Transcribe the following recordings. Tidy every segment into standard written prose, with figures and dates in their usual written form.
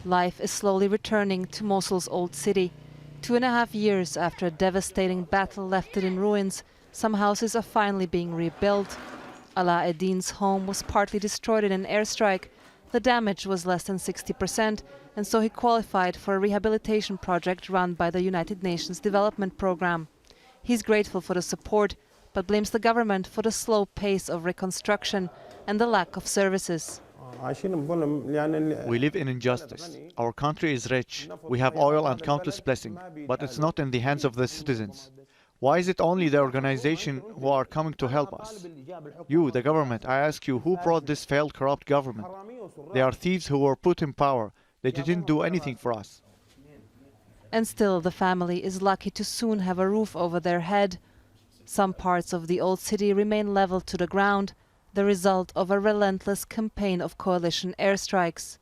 Life is slowly returning to Mosul's old city. 2.5 years after a devastating battle left it in ruins, some houses are finally being rebuilt. Ala Eddin's home was partly destroyed in an airstrike. The damage was less than 60%, and so he qualified for a rehabilitation project run by the United Nations Development Programme. He's grateful for the support, but blames the government for the slow pace of reconstruction and the lack of services. We live in injustice. Our country is rich. We have oil and countless blessings, but it's not in the hands of the citizens. Why is it only the organization who are coming to help us? You, the government, I ask you, who brought this failed, corrupt government? They are thieves who were put in power. They didn't do anything for us. And still, the family is lucky to soon have a roof over their head. Some parts of the old city remain level to the ground, the result of a relentless campaign of coalition airstrikes.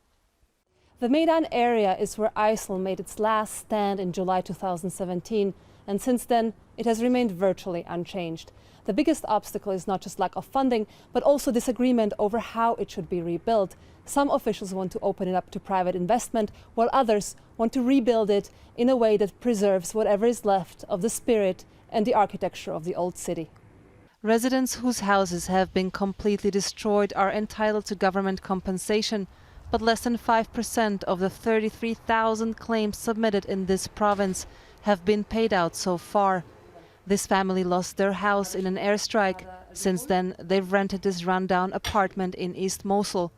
The Meydan area is where ISIL made its last stand in July 2017, and since then it has remained virtually unchanged. The biggest obstacle is not just lack of funding, but also disagreement over how it should be rebuilt. Some officials want to open it up to private investment, while others want to rebuild it in a way that preserves whatever is left of the spirit and the architecture of the old city. Residents whose houses have been completely destroyed are entitled to government compensation, but less than 5% of the 33,000 claims submitted in this province have been paid out so far. This family lost their house in an airstrike. Since then, they've rented this rundown apartment in East Mosul.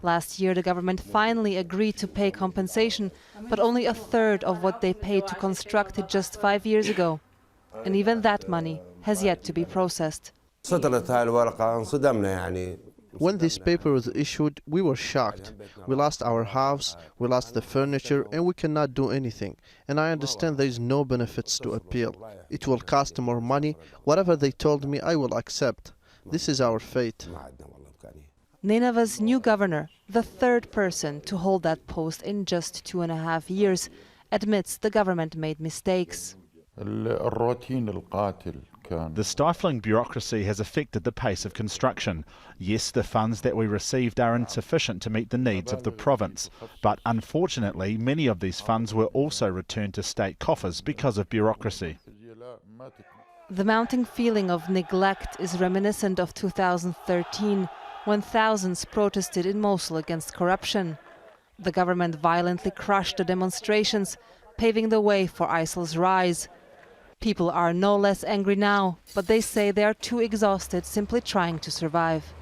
Last year, the government finally agreed to pay compensation, but only a third of what they paid to construct it just 5 years ago. And even that money has yet to be processed. When this paper was issued, we were shocked. We lost our house, we lost the furniture, and we cannot do anything. And I understand there is no benefits to appeal. It will cost more money. Whatever they told me, I will accept. This is our fate. Nineveh's new governor, the third person to hold that post in just 2.5 years, admits the government made mistakes. The stifling bureaucracy has affected the pace of construction. Yes, the funds that we received are insufficient to meet the needs of the province, but unfortunately many of these funds were also returned to state coffers because of bureaucracy. The mounting feeling of neglect is reminiscent of 2013, when thousands protested in Mosul against corruption. The government violently crushed the demonstrations, paving the way for ISIL's rise. People are no less angry now, but they say they are too exhausted simply trying to survive.